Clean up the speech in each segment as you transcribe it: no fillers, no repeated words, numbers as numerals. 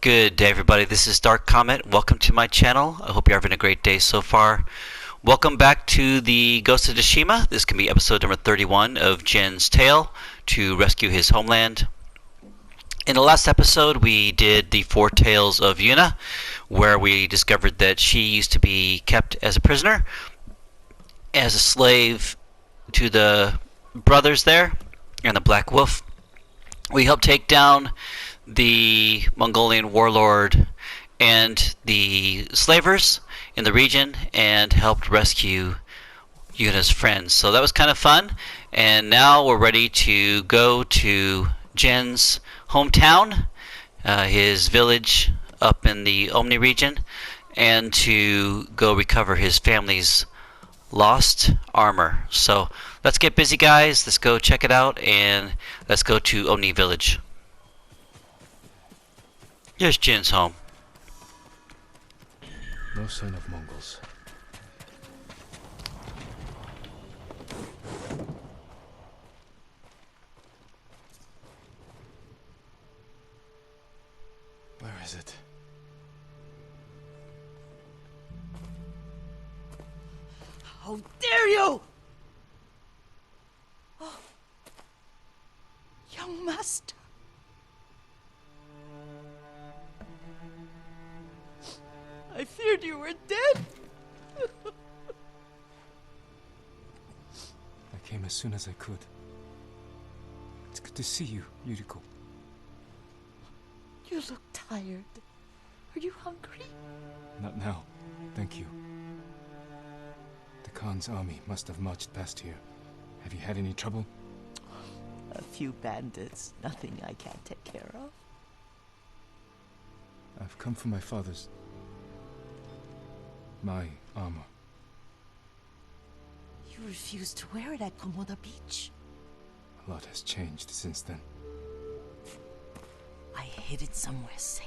Good day, everybody. This is Dark Comet. Welcome to my channel. I hope you're having a great day so far. Welcome back to the Ghost of Tsushima. This can be episode number 31 of Jin's tale to rescue his homeland. In the last episode, we did the Four Tales of Yuna, where we discovered that she used to be kept as a prisoner, as a slave to the brothers there, and the Black Wolf. We helped take down the Mongolian warlord and the slavers in the region and helped rescue Yuna's friends. So that was kind of fun. And now we're ready to go to Jin's hometown, his village up in the Omni region, and to go recover his family's lost armor. So let's get busy, guys. Let's go check it out, and let's go to Omni village. Here's Jin's home. No sign of Mongols. Where is it? How dare you! Oh. Young master. I feared you were dead. I came as soon as I could. It's good to see you, Yuriko. You look tired. Are you hungry? Not now, thank you. The Khan's army must have marched past here. Have you had any trouble? A few bandits. Nothing I can't take care of. I've come for my father's... my armor. You refused to wear it at Komoda Beach. A lot has changed since then. I hid it somewhere safe.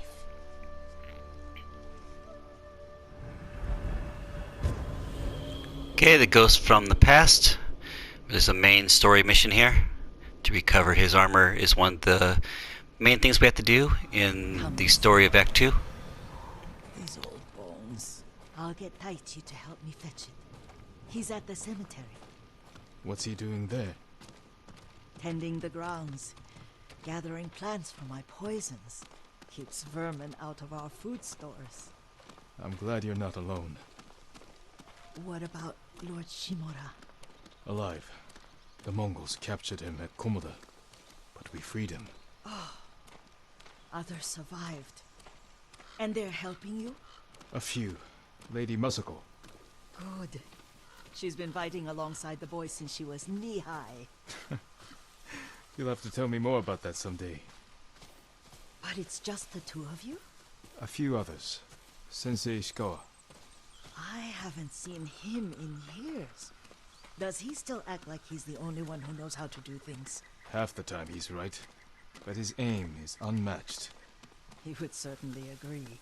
Okay, the ghost from the past. There's a main story mission here. To recover his armor is one of the main things we have to do in the story of Act 2. These old bones. I'll get Taichi to help me fetch it. He's at the cemetery, What's he doing there? tending the grounds, gathering plants for my poisons. Keeps vermin out of our food stores. I'm glad you're not alone. What about Lord Shimura? Alive. The Mongols captured him at Komoda, but we freed him. Others survived. And they're helping you? A few. Lady Masako. Good. She's been fighting alongside the boys since she was knee-high. You'll have to tell me more about that someday. But it's just the two of you? A few others. Sensei Ishikawa. I haven't seen him in years. Does he still act like he's the only one who knows how to do things? Half the time he's right, but his aim is unmatched. He would certainly agree.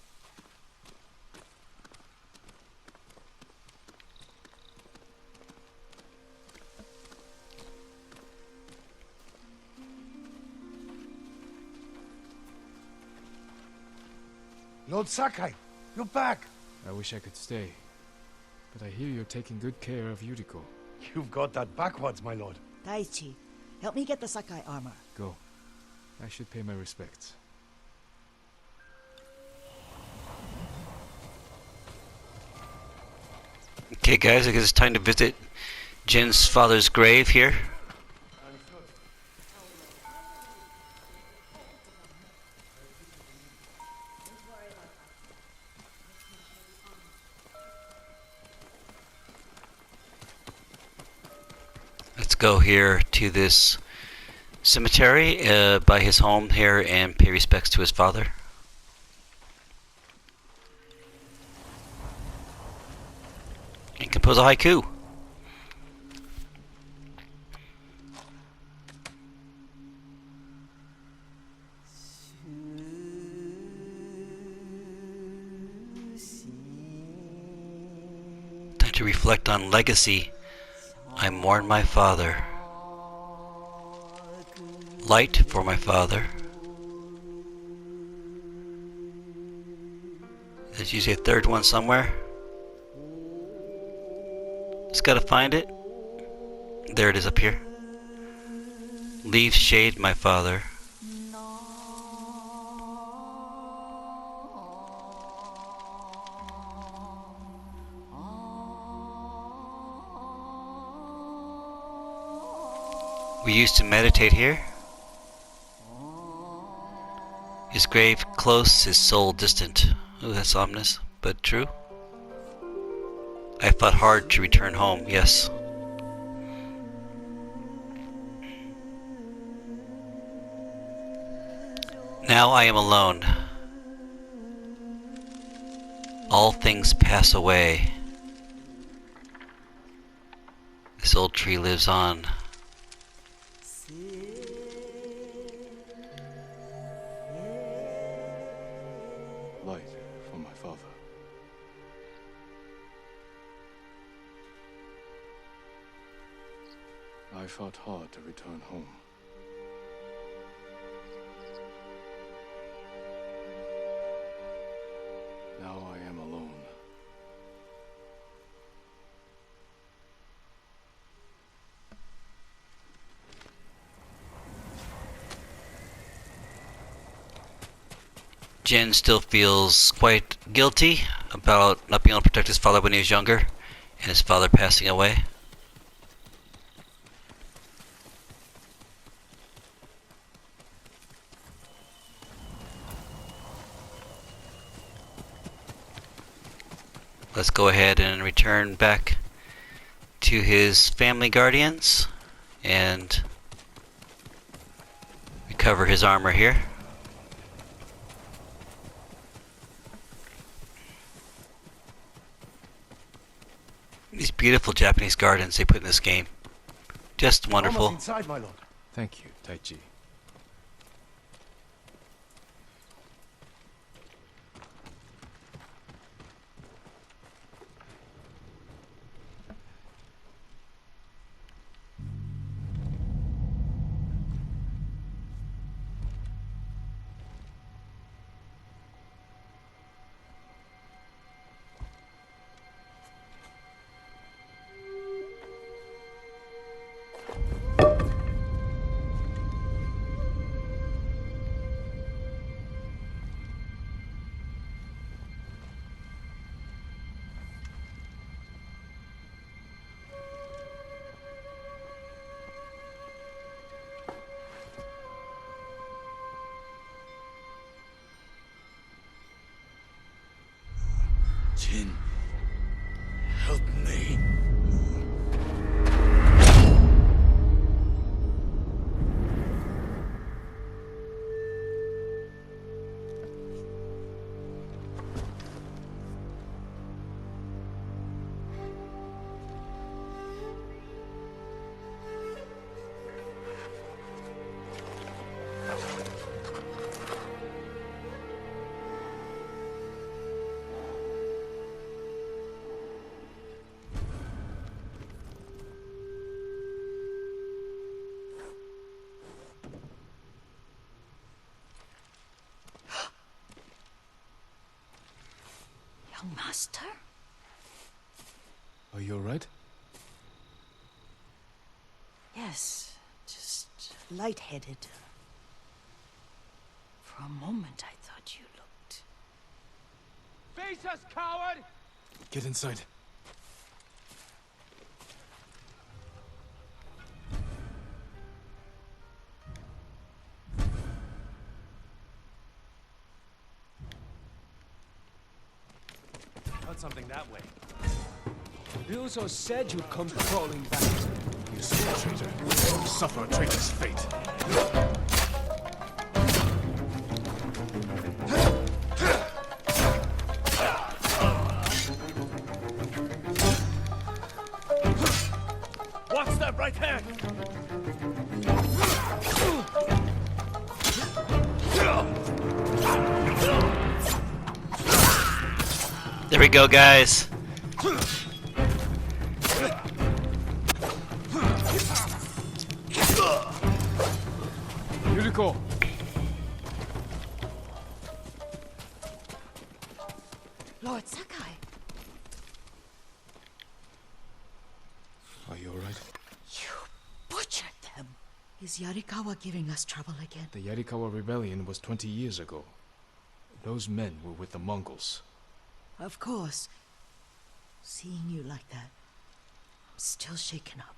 Lord Sakai, you're back. I wish I could stay, but I hear you're taking good care of Yuriko. You've got that backwards, my lord. Taichi, help me get the Sakai armor. Go. I should pay my respects. Okay, guys, I guess it's time to visit Jin's father's grave here. Let's go here to this cemetery by his home here and pay respects to his father. And compose a haiku. Time to reflect on legacy. I mourn my father. Light for my father. There's usually a third one somewhere. Just gotta find it. There it is up here. Leaves shade my father. We used to meditate here. His grave close, his soul distant. Oh, that's ominous, but true. I fought hard to return home, yes. Now I am alone. All things pass away. This old tree lives on. Light for my father. I fought hard to return home. Now I am alone. Jin still feels quite guilty about not being able to protect his father when he was younger, and his father passing away. Let's go ahead and return back to his family guardians and recover his armor here. These beautiful Japanese gardens they put in this game. Just wonderful. Almost inside, my lord. Thank you, Taichi. Jin, help me. Young master? Are you alright? Yes, just lightheaded. For a moment I thought you looked... Face us, coward! Get inside. Got something that way. Ryuzo said you'd come crawling back. You see, traitor. You suffer a traitor's fate. What's that right there? There we go, guys. Yuriko! Is Yarikawa giving us trouble again? The Yarikawa rebellion was 20 years ago. Those men were with the Mongols. Of course. Seeing you like that, I'm still shaken up.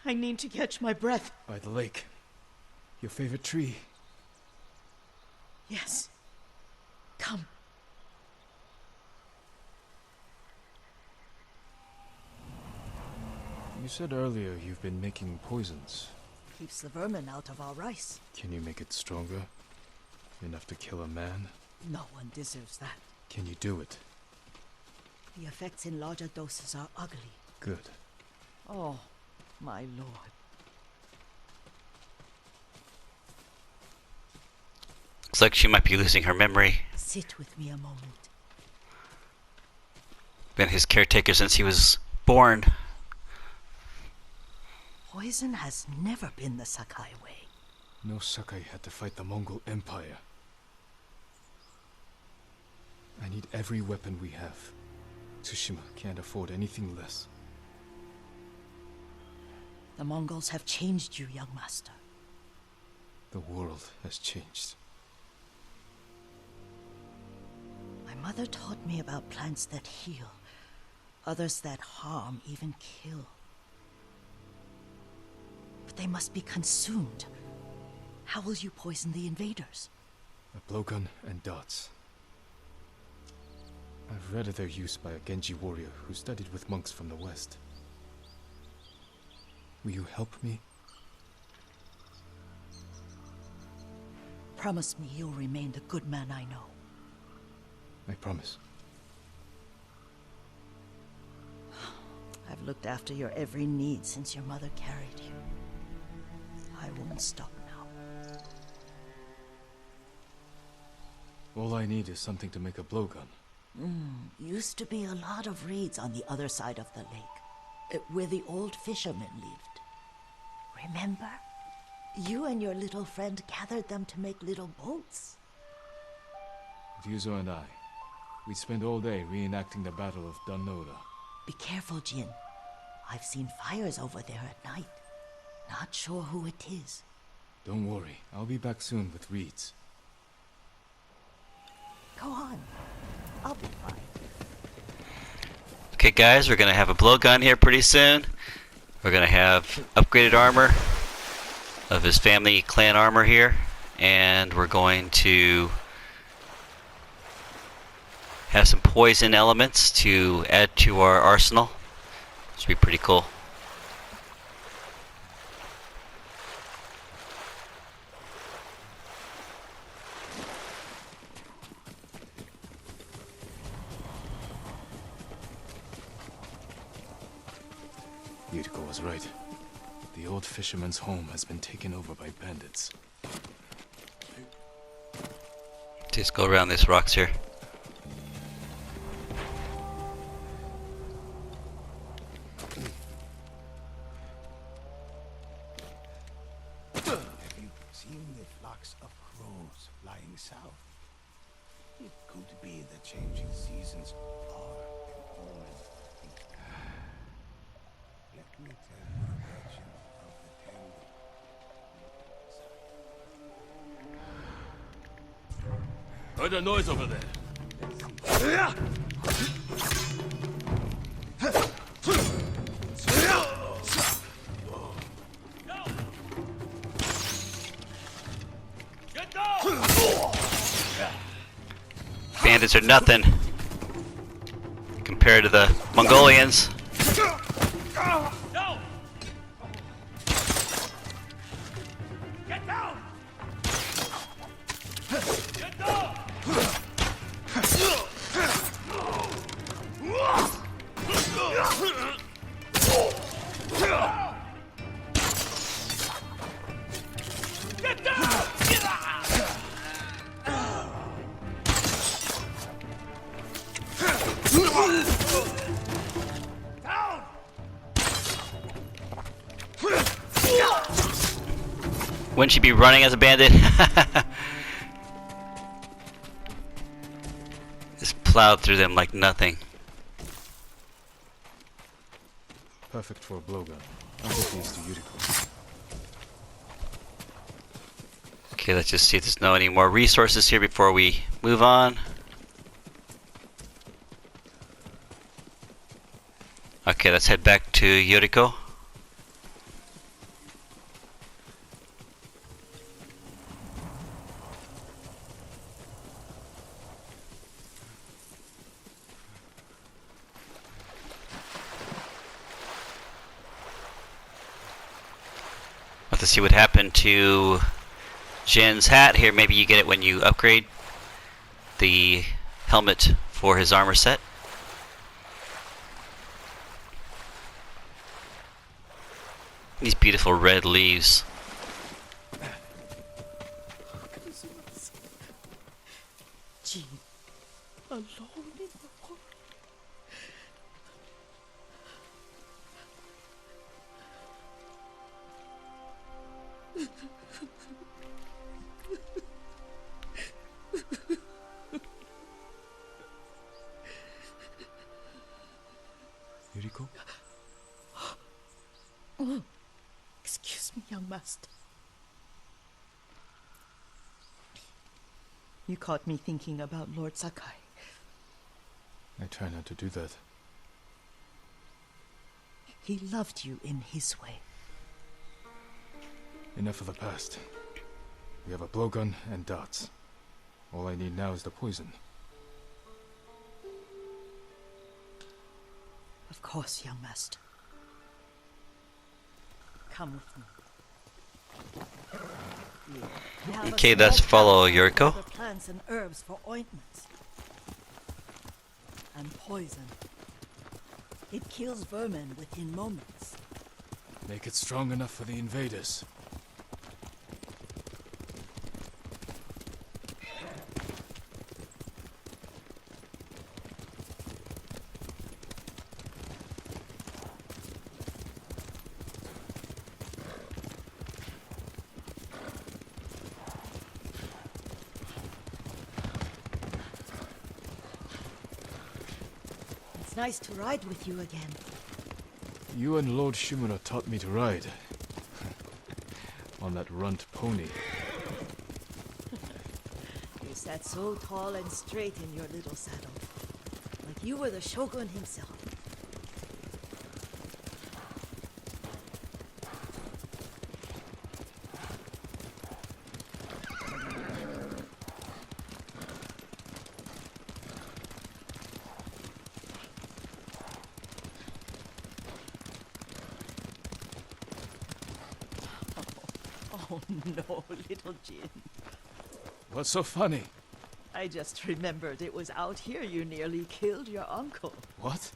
I need to catch my breath. By the lake. Your favorite tree. Yes. Come. You said earlier you've been making poisons. Keeps the vermin out of our rice. Can you make it stronger? Enough to kill a man? No one deserves that. Can you do it? The effects in larger doses are ugly. Good. Oh, my lord. Looks like she might be losing her memory. Sit with me a moment. Been his caretaker since he was born. Poison has never been the Sakai way. No Sakai had to fight the Mongol Empire. I need every weapon we have. Tsushima can't afford anything less. The Mongols have changed you, young master. The world has changed. My mother taught me about plants that heal, others that harm, even kill. But they must be consumed. How will you poison the invaders? A blowgun and darts. I've read of their use by a Genji warrior who studied with monks from the west. Will you help me? Promise me you'll remain the good man I know. I promise. I've looked after your every need since your mother carried you. I won't stop now. All I need is something to make a blowgun. Used to be a lot of reeds on the other side of the lake, where the old fishermen lived. Remember? You and your little friend gathered them to make little boats. Ryuzo and I, we spent all day reenacting the Battle of Danoda. Be careful, Jin. I've seen fires over there at night. Not sure who it is. Don't worry, I'll be back soon with reeds. Go on. I'll be fine. Okay guys, we're gonna have a blowgun here pretty soon. We're gonna have upgraded armor of his family clan armor here, and we're going to have some poison elements to add to our arsenal. Should be pretty cool. Yuriko was right. The old fisherman's home has been taken over by bandits. Just go around these rocks here. Have you seen the flocks of crows flying south? It could be the changing seasons are an omen. Let me tell you a legend of the Tangle. Heard a noise over there. Get down! Bandits are nothing compared to the Mongolians. No! Get down! Get down! Get down! Down! Wouldn't she be running as a bandit? Just plowed through them like nothing. Perfect for a blowgun. I'll give these to Yuriko. Okay, let's just see if there's no any more resources here before we move on. Okay, let's head back to Yuriko. Let's see what happened to Jin's hat. Here, maybe you get it when you upgrade the helmet for his armor set. These beautiful red leaves. Jin, alone in the world. Yuriko? Excuse me, young master. You caught me thinking about Lord Sakai. I try not to do that. He loved you in his way. Enough of the past. We have a blowgun and darts. All I need now is the poison. Of course, young master. Come with me. We have a Okay, let's small follow cabinet Yuriko. full of plants and herbs for ointments. And poison. It kills vermin within moments. Make it strong enough for the invaders. It's nice to ride with you again. You and Lord Shimura taught me to ride. On that runt pony. You sat so tall and straight in your little saddle. Like you were the shogun himself. Oh no, little Jin. What's so funny? I just remembered it was out here you nearly killed your uncle. What?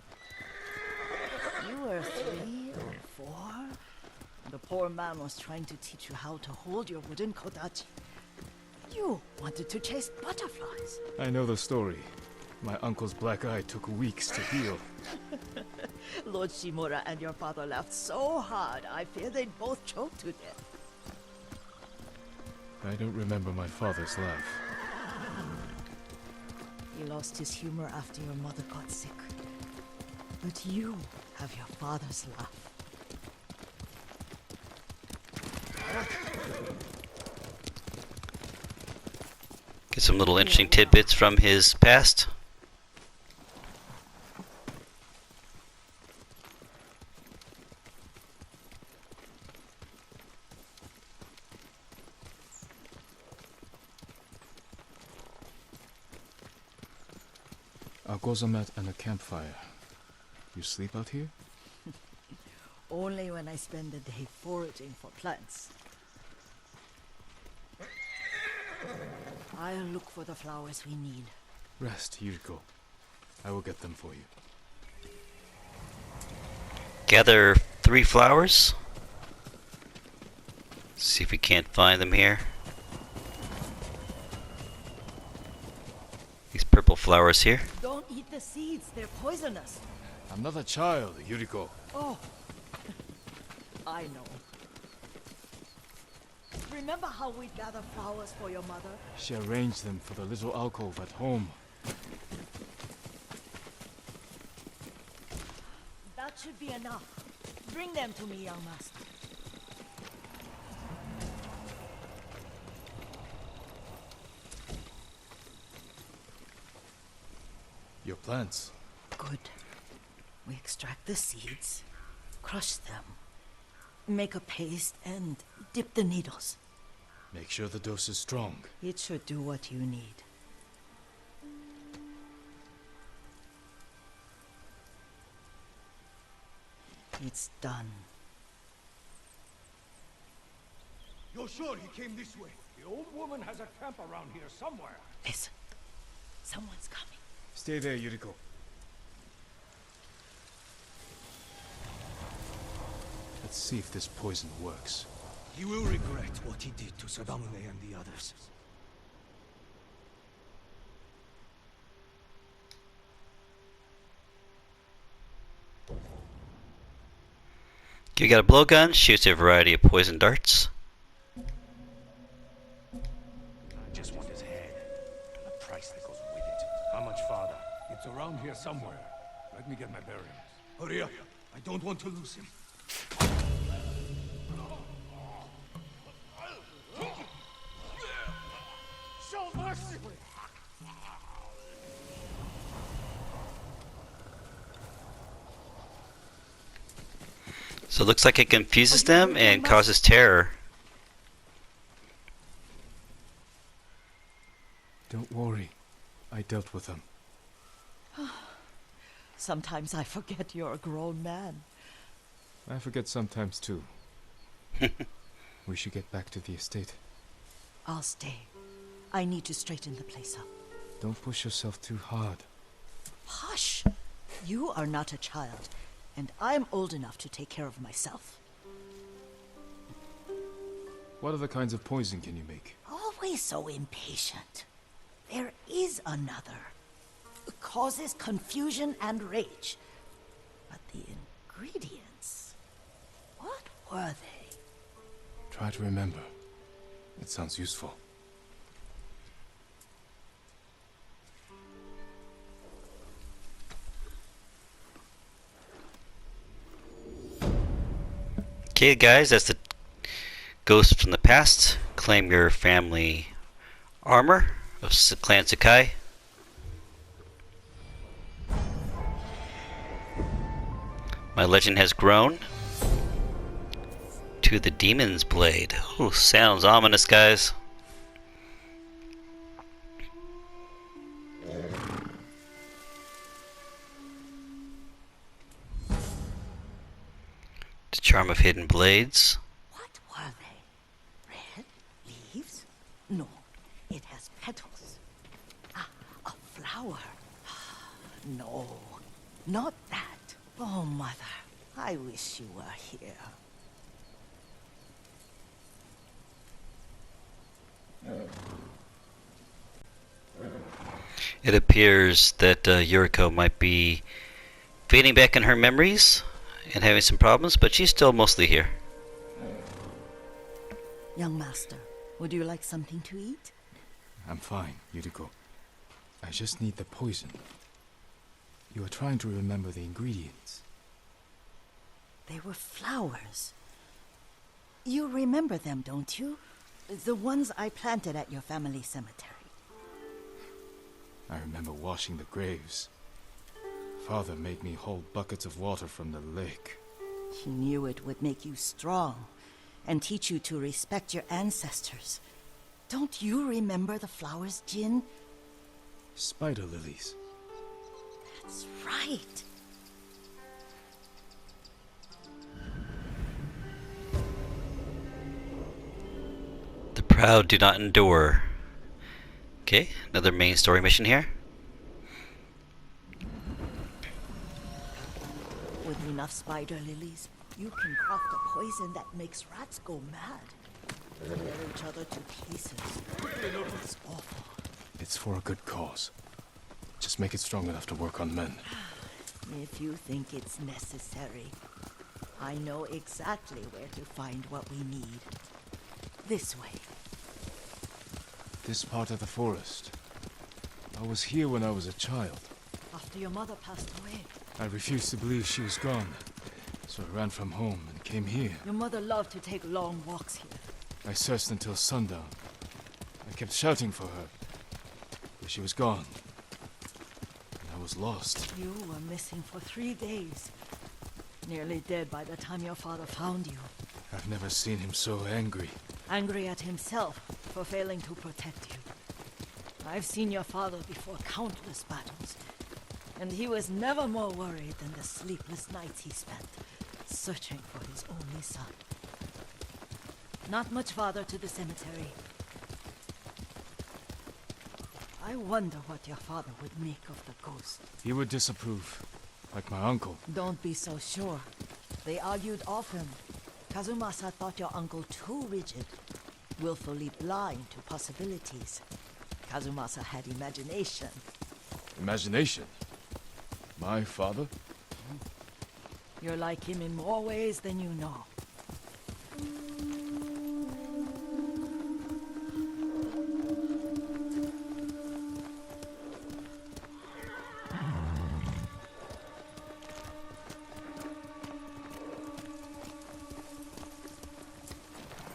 You were 3 or 4. The poor man was trying to teach you how to hold your wooden kodachi. You wanted to chase butterflies. I know the story. My uncle's black eye took weeks to heal. Lord Shimura and your father laughed so hard, I fear they'd both choke to death. I don't remember my father's laugh. He lost his humor after your mother got sick. But you have your father's laugh. Get some little interesting tidbits from his past. A gozamat and a campfire. You sleep out here? Only when I spend the day foraging for plants. I'll look for the flowers we need. Rest, Yuriko. I will get them for you. Gather 3 flowers. See if we can't find them here. These purple flowers here. Don't eat the seeds, they're poisonous. I'm not a child, Yuriko. Oh, I know. Remember how we gather flowers for your mother? She arranged them for the little alcove at home. That should be enough. Bring them to me, young master. Your plants. Good. We extract the seeds, crush them, make a paste, and dip the needles. Make sure the dose is strong. It should do what you need. It's done. You're sure he came this way? The old woman has a camp around here somewhere. Listen. Someone's coming. Stay there, Yuriko. Let's see if this poison works. He will regret what he did to Sadamune and the others. You got a blowgun, shoots a variety of poison darts. I just want his head, and the price that goes with it. How much farther? It's around here somewhere. Let me get my bearings. Hurry up. I don't want to lose him. Show mercy! So it looks like it confuses them and causes terror. Don't worry. I dealt with them. Sometimes I forget you're a grown man. I forget sometimes too. We should get back to the estate. I'll stay. I need to straighten the place up. Don't push yourself too hard. Hush! You are not a child, and I'm old enough to take care of myself. What other kinds of poison can you make? Always so impatient. There is another. It causes confusion and rage. But the ingredients... what were they? Try to remember. It sounds useful. Okay, guys, that's the ghost from the past. Claim your family armor of Clan Sakai. My legend has grown to the Demon's Blade. Oh, sounds ominous, guys. The Charm of Hidden Blades. What were they? Red leaves? No, it has petals. Ah, a flower. No, not that. Oh, Mother, I wish you were here. It appears that Yuriko might be fading back in her memories and having some problems, but she's still mostly here. Young master, would you like something to eat? I'm fine, Yuriko. I just need the poison. You are trying to remember the ingredients. They were flowers. You remember them, don't you? The ones I planted at your family cemetery. I remember washing the graves. Father made me hold buckets of water from the lake. He knew it would make you strong and teach you to respect your ancestors. Don't you remember the flowers, Jin? Spider lilies. That's right. The proud do not endure. Okay, another main story mission here. With enough spider lilies, you can craft a poison that makes rats go mad. Tear each other to pieces. It's awful. It's for a good cause. Just make it strong enough to work on men. If you think it's necessary, I know exactly where to find what we need. This way. This part of the forest. I was here when I was a child. After your mother passed away. I refused to believe she was gone. So I ran from home and came here. Your mother loved to take long walks here. I searched until sundown. I kept shouting for her. But she was gone. And I was was lost. You were missing for 3 days. Nearly dead by the time your father found you. I've never seen him so angry. Angry at himself for failing to protect you. I've seen your father before countless battles, and he was never more worried than the sleepless nights he spent searching for his only son. Not much farther to the cemetery. I wonder what your father would make of the ghost. He would disapprove, like my uncle. Don't be so sure. They argued often. Kazumasa thought your uncle too rigid, willfully blind to possibilities. Kazumasa had imagination. Imagination? My father? You're like him in more ways than you know.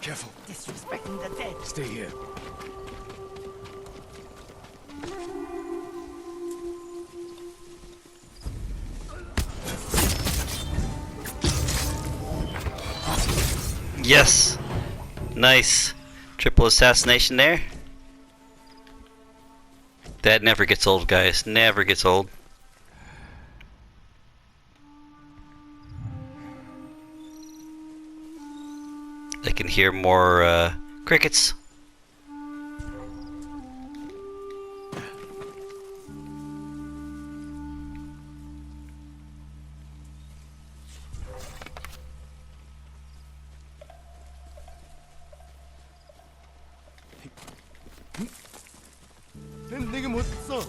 Careful. Disrespecting the dead. Stay here. Yes! Nice. Triple assassination there. That never gets old, guys. Never gets old. I can hear more crickets. 내게 못 써.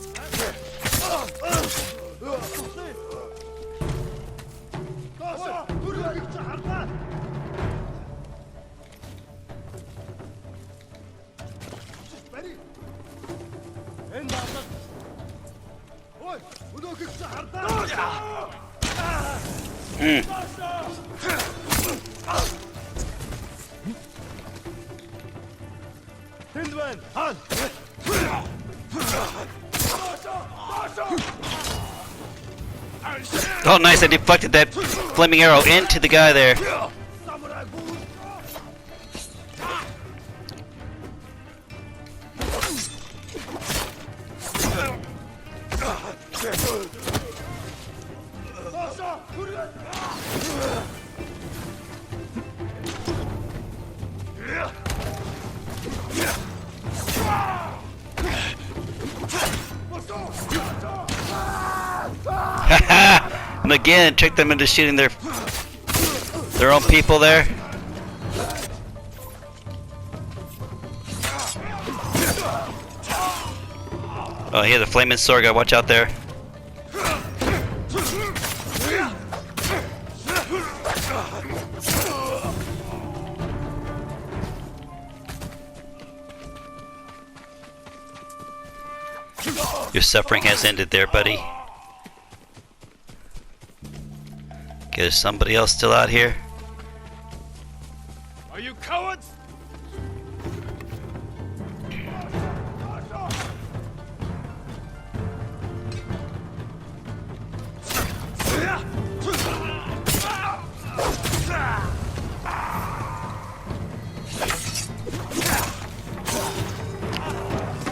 Oh, nice! I deflected that flaming arrow into the guy there. And again, trick them into shooting their own people there. Oh, here the flaming sword guy. Watch out there. Your suffering has ended there, buddy. Okay, there's somebody else still out here. Are you cowards?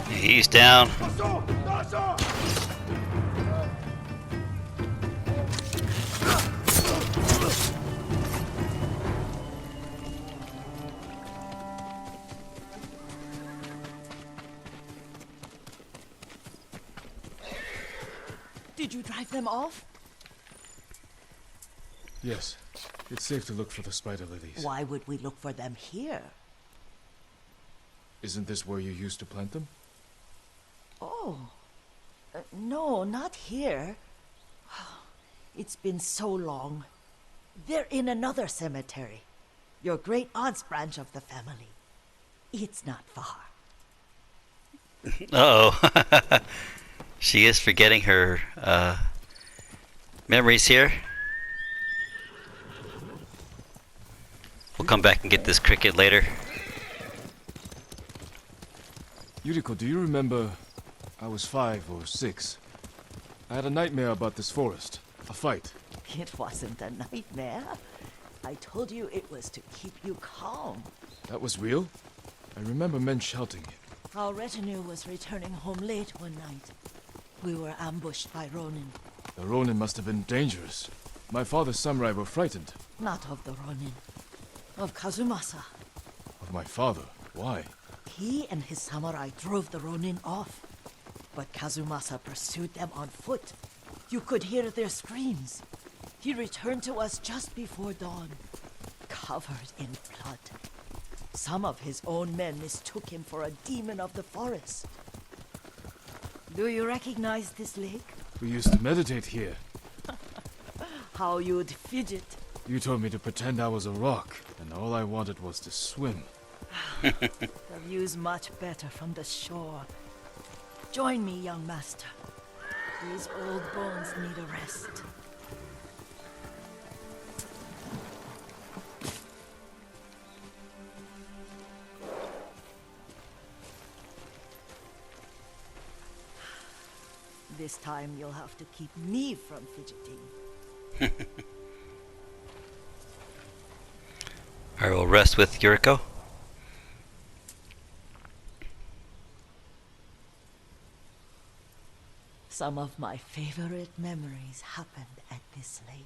He's down. Did you drive them off? Yes. It's safe to look for the spider lilies. Why would we look for them here? Isn't this where you used to plant them? Oh. No, not here. It's been so long. They're in another cemetery. Your great aunt's branch of the family. It's not far. Uh-oh. She is forgetting her memories here. We'll come back and get this cricket later. Yuriko, do you remember? I was 5 or 6. I had a nightmare about this forest. A fight. It wasn't a nightmare. I told you it was to keep you calm. That was real? I remember men shouting. Our retinue was returning home late one night. We were ambushed by Ronin. The Ronin must have been dangerous. My father's samurai were frightened. Not of the Ronin. Of Kazumasa. Of my father? Why? He and his samurai drove the Ronin off. But Kazumasa pursued them on foot. You could hear their screams. He returned to us just before dawn, covered in blood. Some of his own men mistook him for a demon of the forest. Do you recognize this lake? We used to meditate here. How you'd fidget. You told me to pretend I was a rock, and all I wanted was to swim. The view's much better from the shore. Join me, young master. These old bones need a rest. This time you'll have to keep me from fidgeting. I will rest with Yuriko. Some of my favorite memories happened at this lake.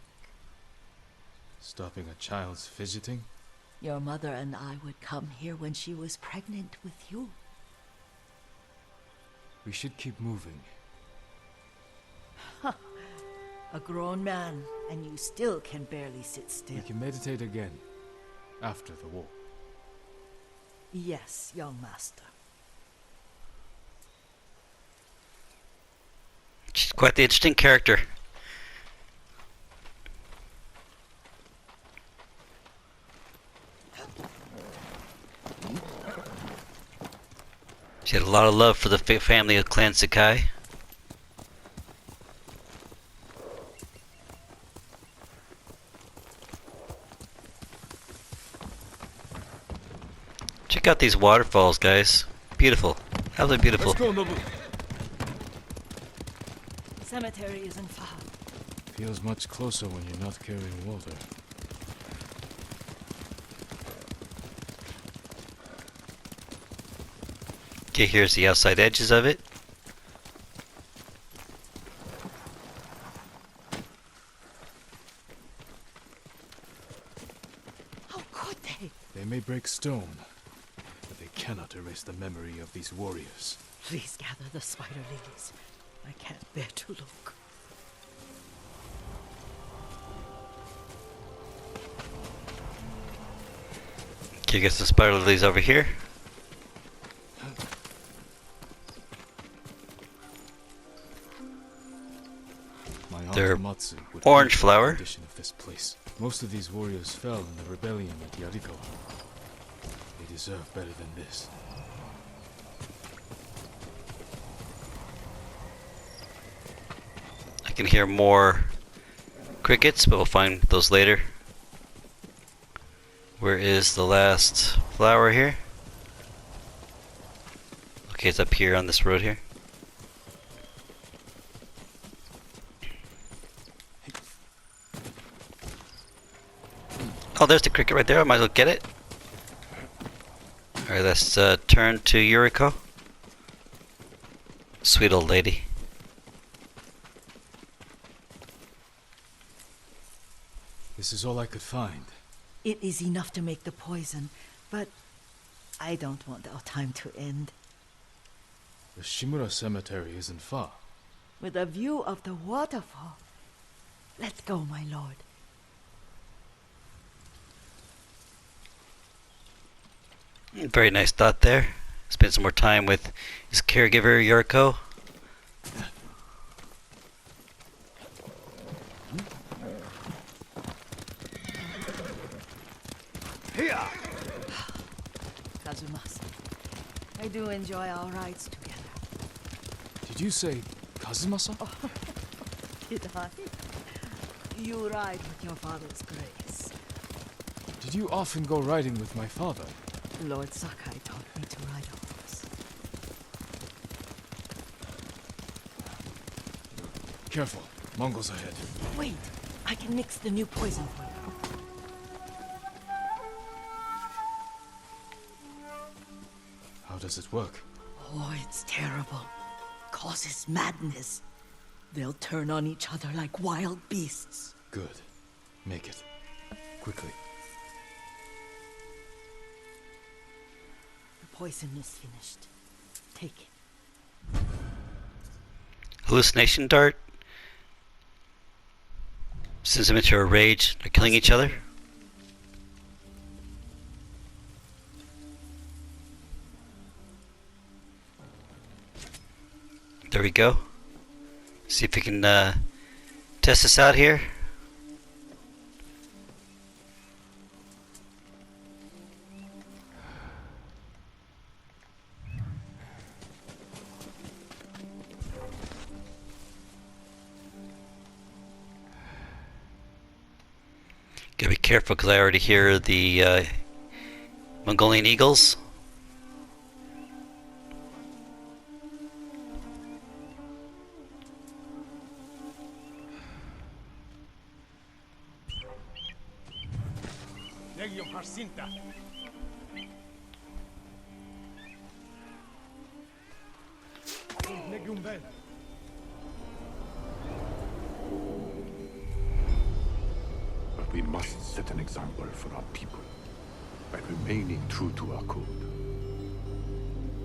Stopping a child's fidgeting? Your mother and I would come here when she was pregnant with you. We should keep moving. A grown man, and you still can barely sit still. We can meditate again. After the war. Yes, young master. She's quite the interesting character. She had a lot of love for the family of Clan Sakai. Check out these waterfalls, guys. Beautiful. Absolutely beautiful. Let's go, Nobu. Cemetery isn't far. Feels much closer when you're not carrying water. Okay, here's the outside edges of it. How could they? They may break stone, but they cannot erase the memory of these warriors. Please gather the spider lilies. I can't bear to look. Okay, get some spider lilies over here. My aunt They're Matsu would orange hate the flower. condition of this place. Most of these warriors fell in the rebellion at Yuriko. They deserve better than this. I can hear more crickets, but we'll find those later. Where is the last flower here? Okay, it's up here on this road here. Oh, there's the cricket right there. I might as well get it. Alright, let's turn to Yuriko. Sweet old lady. This is all I could find. It is enough to make the poison, but I don't want our time to end. The Shimura cemetery isn't far. With a view of the waterfall. Let's go, my lord. Very nice thought there. Spend some more time with his caregiver, Yuriko. Kazumasa, I do enjoy our rides together. Did you say Kazumasa? Did I? You ride with your father's grace. Did you often go riding with my father? Lord Sakai taught me to ride a horse. Careful. Mongols ahead. Wait, I can mix the new poison for you. How does it work? Oh, it's terrible. Causes madness. They'll turn on each other like wild beasts. Good. Make it. Quickly. The poison is finished. Take it. Hallucination dart. Sends them into a rage. They're killing each other. There we go. See if we can test this out here. Gotta be careful because I already hear the Mongolian eagles. But we must set an example for our people by remaining true to our code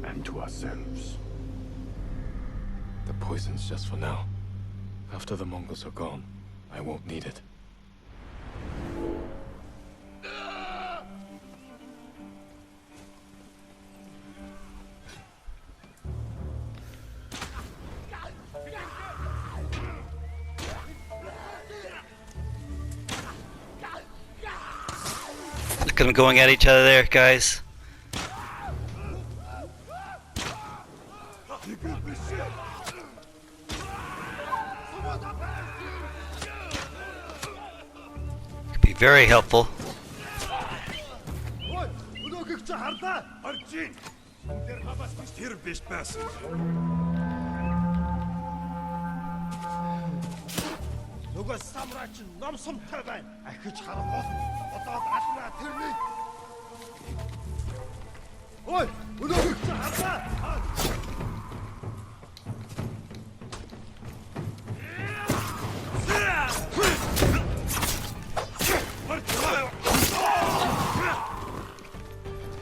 and to ourselves. The poison's just for now. After the Mongols are gone, I won't need it. Look at them going at each other there, guys. Could be very helpful. Нөгөө самурай чинь ном сумтай байна. Ахиж харангуул бодоод алнаа тэрний. Ой, өнөөгч харлаа.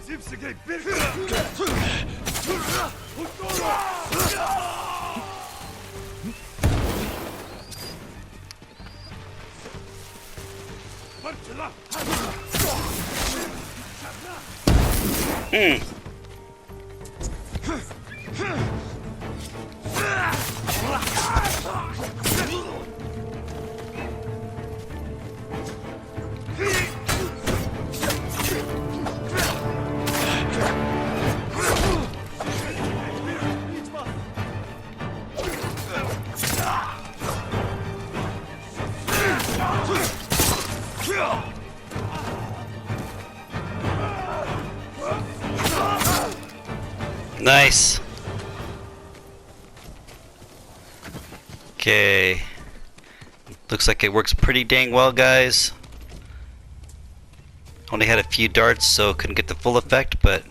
Зипсэгээ бэр. Nice. Okay. Looks like it works pretty dang well, guys. Only had a few darts, so couldn't get the full effect, but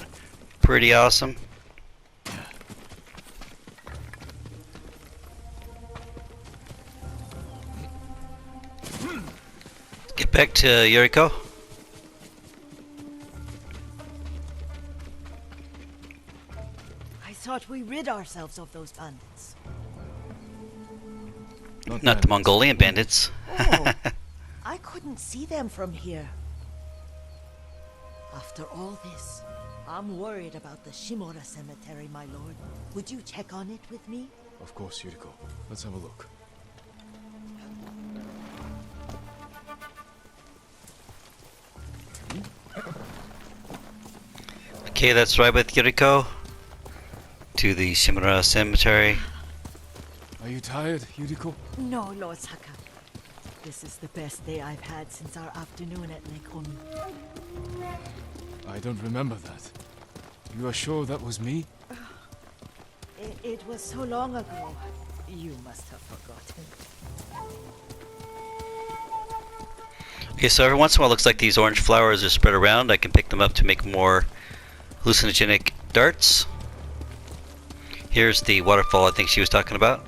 pretty awesome. Get back to Yuriko. I thought we rid ourselves of those bandits. Not the Mongolian bandits. Oh, I couldn't see them from here. After all this, I'm worried about the Shimura cemetery, my lord. Would you check on it with me? Of course, Yuriko. Let's have a look. Okay, that's right with Yuriko. To the Shimura cemetery. Are you tired, Yuriko? No, Lord Saka. This is the best day I've had since our afternoon at Lake Oni. I don't remember that. You are sure that was me? It was so long ago. You must have forgotten. Okay, so every once in a while it looks like these orange flowers are spread around. I can pick them up to make more hallucinogenic darts. Here's the waterfall I think she was talking about.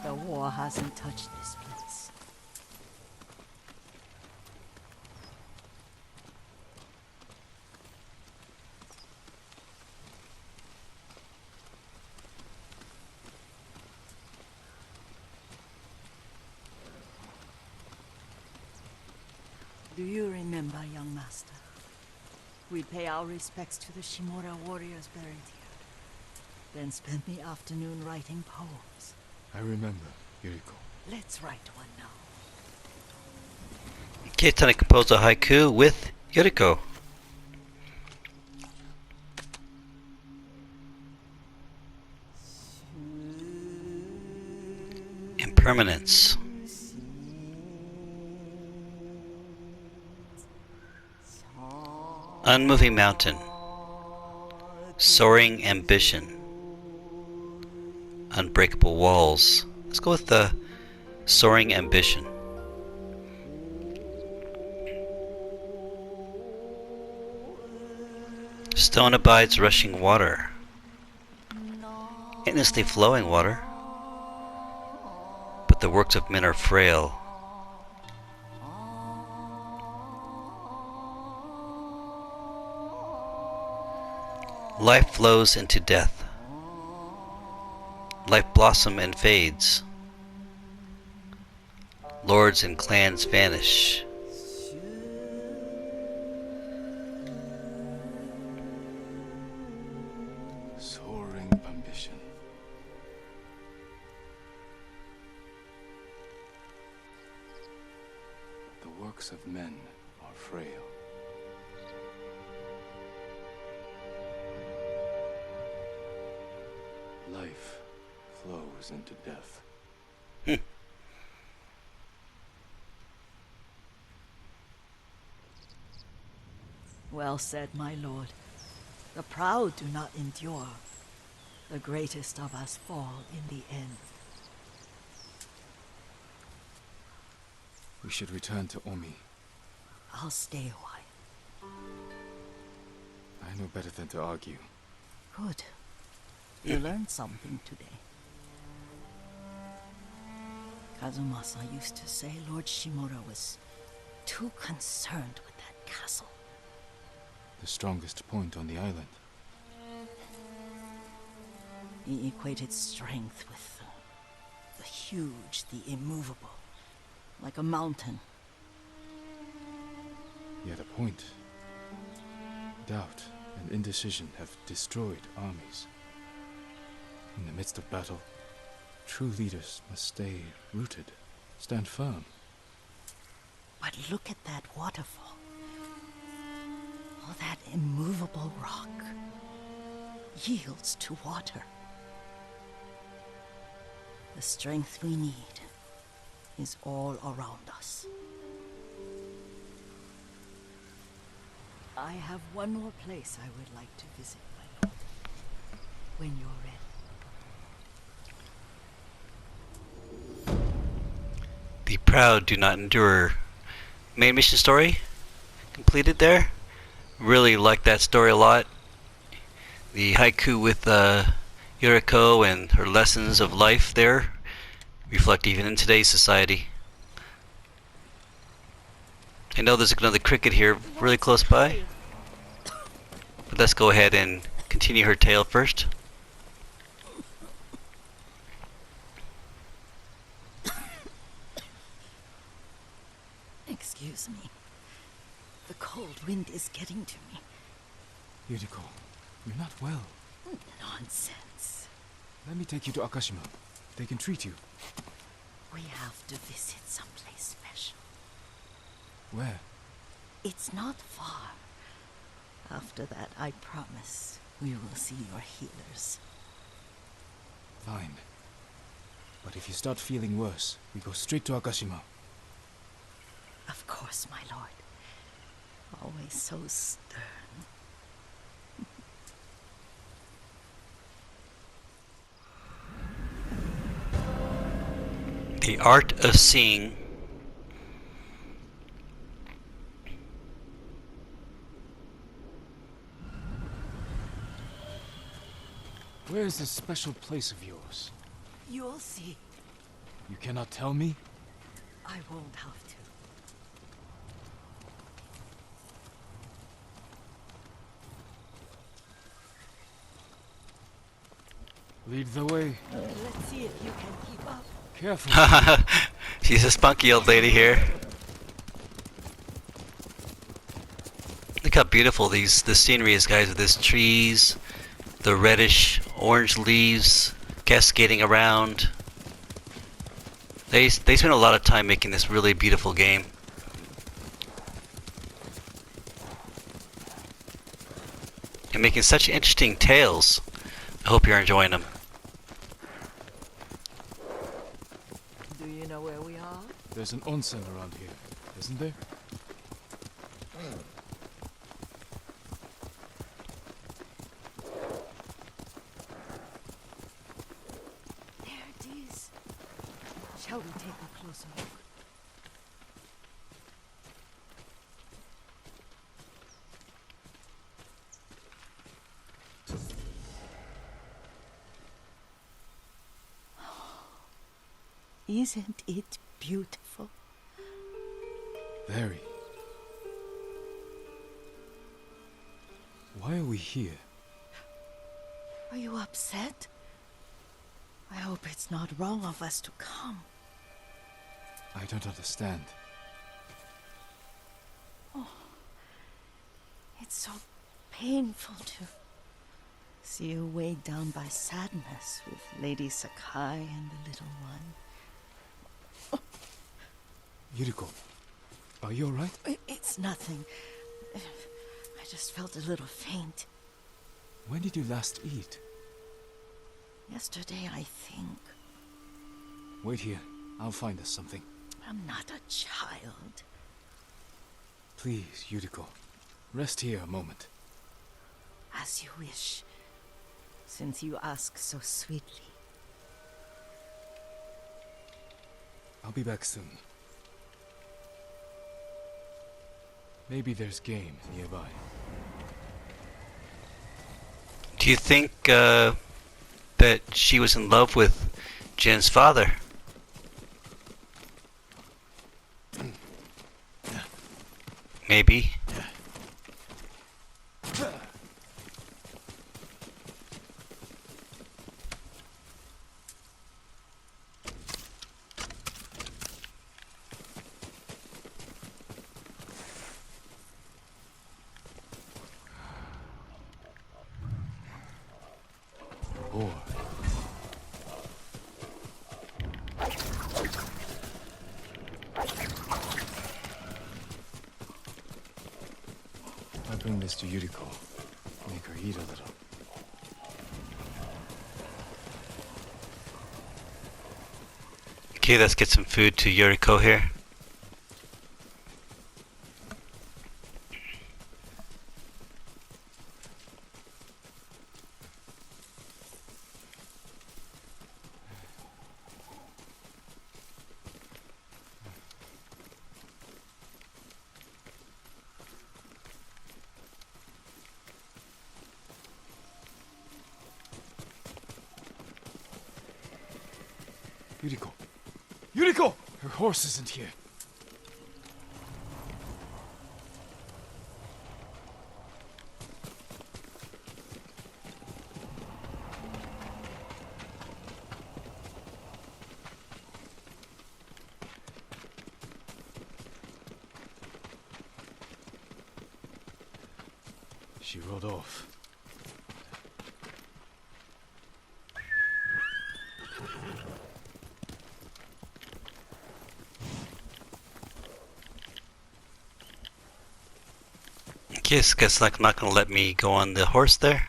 The war hasn't touched this place. Do you remember, young master? We'd pay our respects to the Shimura warriors buried here, then spend the afternoon writing poems. I remember, Yuriko. Let's write one now. Okay, time to compose a haiku with Yuriko. Impermanence. Unmoving mountain. Soaring ambition. Unbreakable walls. Let's go with the soaring ambition. Stone abides rushing water. Endlessly flowing water. But the works of men are frail. Life flows into death. Life blossoms and fades. Lords and clans vanish. Soaring ambition. The works of men are frail. Life flows into death. Well said, my lord. The proud do not endure. The greatest of us fall in the end. We should return to Omi. I'll stay a while. I know better than to argue. Good. You learned something today. Kazumasa used to say Lord Shimura was too concerned with that castle. The strongest point on the island. He equated strength with the huge, the immovable, like a mountain. Yet a point. Doubt and indecision have destroyed armies. In the midst of battle, true leaders must stay rooted, stand firm. But look at that waterfall. All that immovable rock yields to water. The strength we need is all around us. I have one more place I would like to visit, my lord. When you're ready. The proud do not endure. Main mission story completed there. Really like that story a lot. The haiku with Yuriko and her lessons of life there reflect even in today's society. I know there's another cricket here really close by, but let's go ahead and continue her tale first. Excuse me. The cold wind is getting to me. Yuriko, you're not well. Nonsense. Let me take you to Akashima. They can treat you. We have to visit someplace special. Where? It's not far. After that, I promise we will see your healers. Fine. But if you start feeling worse, we go straight to Akashima. Of course, my lord. Always so stern. The art of seeing. Where is this special place of yours? You'll see. You cannot tell me? I won't have to. Lead the way. Let's see if you can keep up. Careful. She's a spunky old lady here. Look how beautiful the scenery is, guys, with this trees, the reddish orange leaves cascading around. They spent a lot of time making this really beautiful game. And making such interesting tales. I hope you're enjoying them. Do you know where we are? There's an onsen around here, isn't there? There it is. Shall we take a closer look? Isn't it beautiful? Very. Why are we here? Are you upset? I hope it's not wrong of us to come. I don't understand. It's so painful to see you weighed down by sadness with Lady Sakai and the little one. Yuriko, are you alright? It's nothing. I just felt a little faint. When did you last eat? Yesterday, I think. Wait here. I'll find us something. I'm not a child. Please, Yuriko. Rest here a moment. As you wish, since you ask so sweetly. I'll be back soon. Maybe there's game nearby. Do you think that she was in love with Jin's father? Maybe. Or I bring this to Yuriko. Make her eat a little. Okay, let's get some food to Yuriko here. Yuriko! Yuriko! Her horse isn't here. She rode off. Guess like not gonna let me go on the horse there.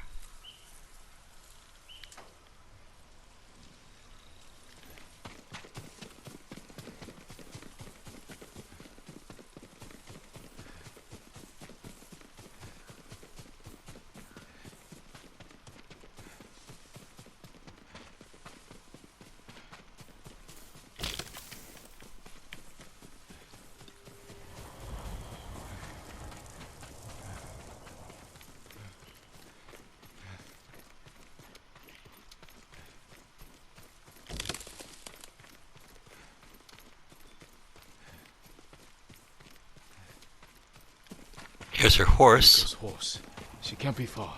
Here's her horse. Yuriko's horse. She can't be far.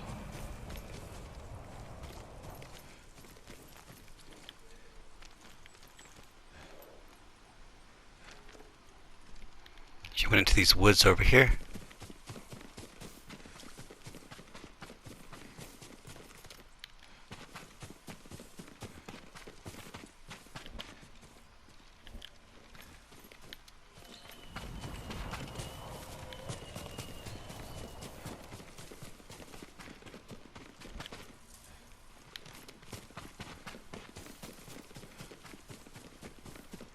She went into these woods over here.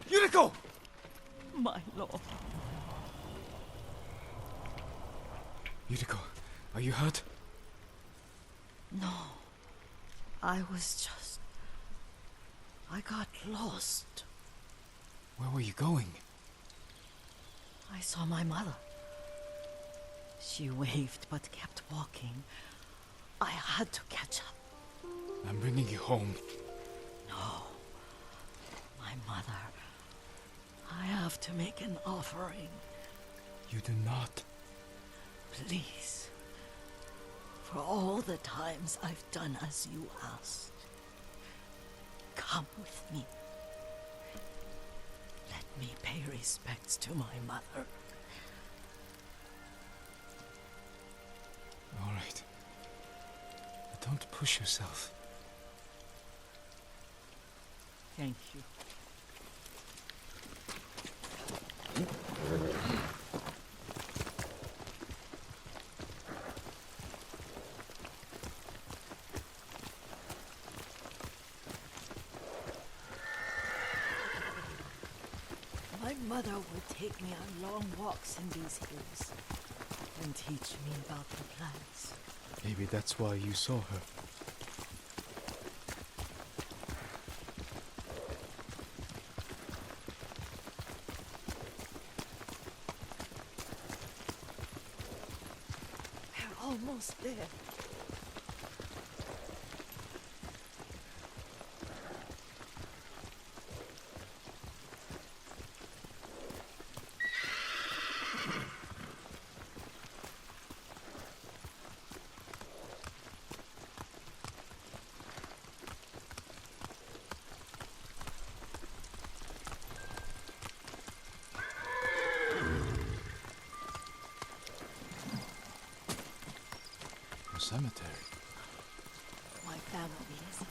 Yuriko! My lord. Yuriko, are you hurt? No. I got lost. Where were you going? I saw my mother. She waved but kept walking. I had to catch up. I'm bringing you home. No. My mother. I have to make an offering. You do not. Please. For all the times I've done as you asked. Come with me. Let me pay respects to my mother. All right. But don't push yourself. Thank you. My mother would take me on long walks in these hills and teach me about the plants. Maybe that's why you saw her. We're almost there. A cemetery. My family is here.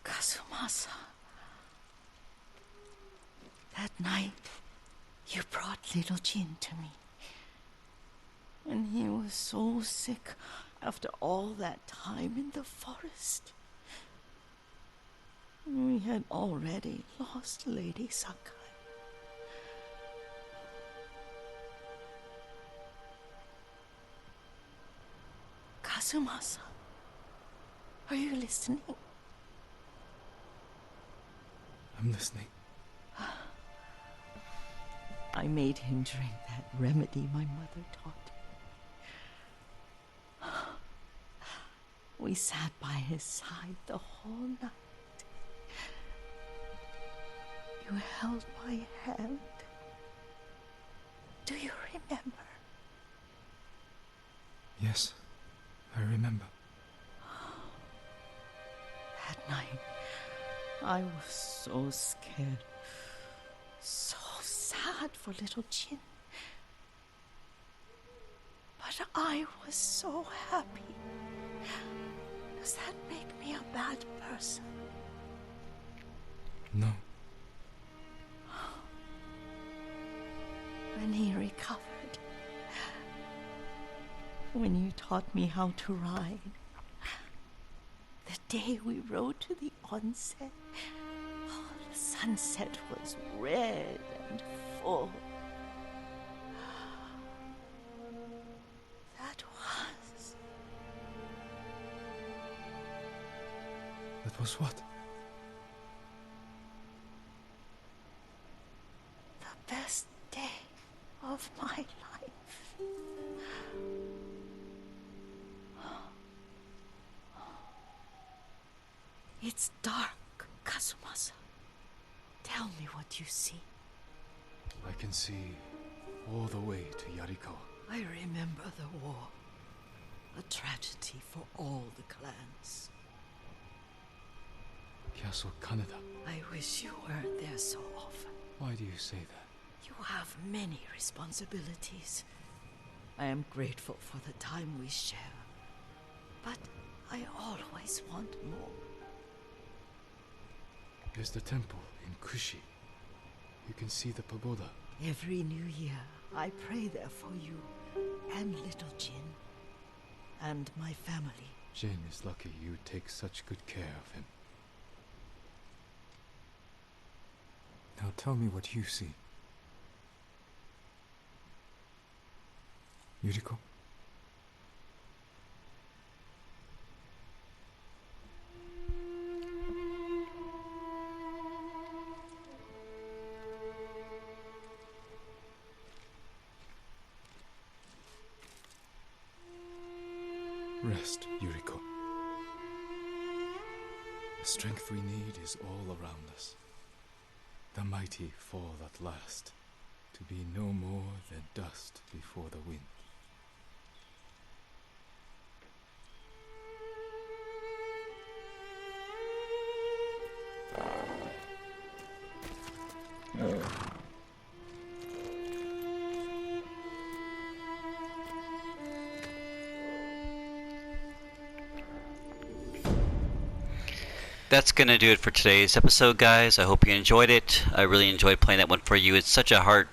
Kazumasa. That night, you brought little Jin to me. And he was so sick after all that time in the forest. We had already lost Lady Sakai. Kazumasa, are you listening? I'm listening. I made him drink that remedy my mother taught me. We sat by his side the whole night. You held my hand. Do you remember? Yes, I remember. That night, I was so scared. So sad for little Jin. But I was so happy. Does that make me a bad person? No. When he recovered, when you taught me how to ride, the day we rode to the onset, the sunset was red and full. That was was what? The best day of my life. It's dark, Kazumasa. Tell me what you see. I can see all the way to Yuriko. I remember the war. A tragedy for all the clans. Castle Kaneda. I wish you weren't there so often. Why do you say that? You have many responsibilities. I am grateful for the time we share. But I always want more. There's the temple in Kushi. You can see the pagoda. Every new year, I pray there for you and little Jin and my family. Jin is lucky you take such good care of him. Now tell me what you see. Yuriko? Rest, Yuriko. The strength we need is all around us. The mighty fall at last, to be no more than dust before the wind. That's going to do it for today's episode, guys. I hope you enjoyed it. I really enjoyed playing that one for you. It's such a heart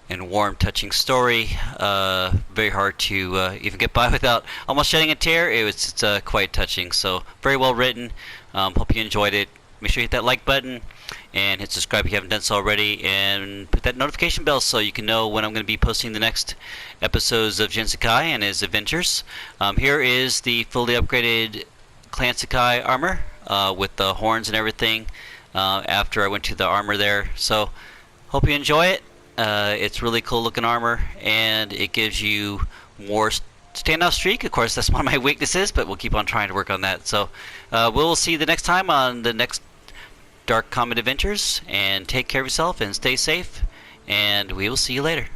and warm, touching story. Very hard to even get by without almost shedding a tear. It's quite touching. So, very well written. Hope you enjoyed it. Make sure you hit that like button and hit subscribe if you haven't done so already. And put that notification bell so you can know when I'm going to be posting the next episodes of Jin Sakai and his adventures. Here is the fully upgraded Clan Sakai armor. With the horns and everything after I went to the armor there. So hope you enjoy it. It's really cool looking armor and it gives you more standout streak. Of course that's one of my weaknesses, but we'll keep on trying to work on that. So we'll see you the next time on the next Dark Comet Adventures, and take care of yourself and stay safe, and we will see you later.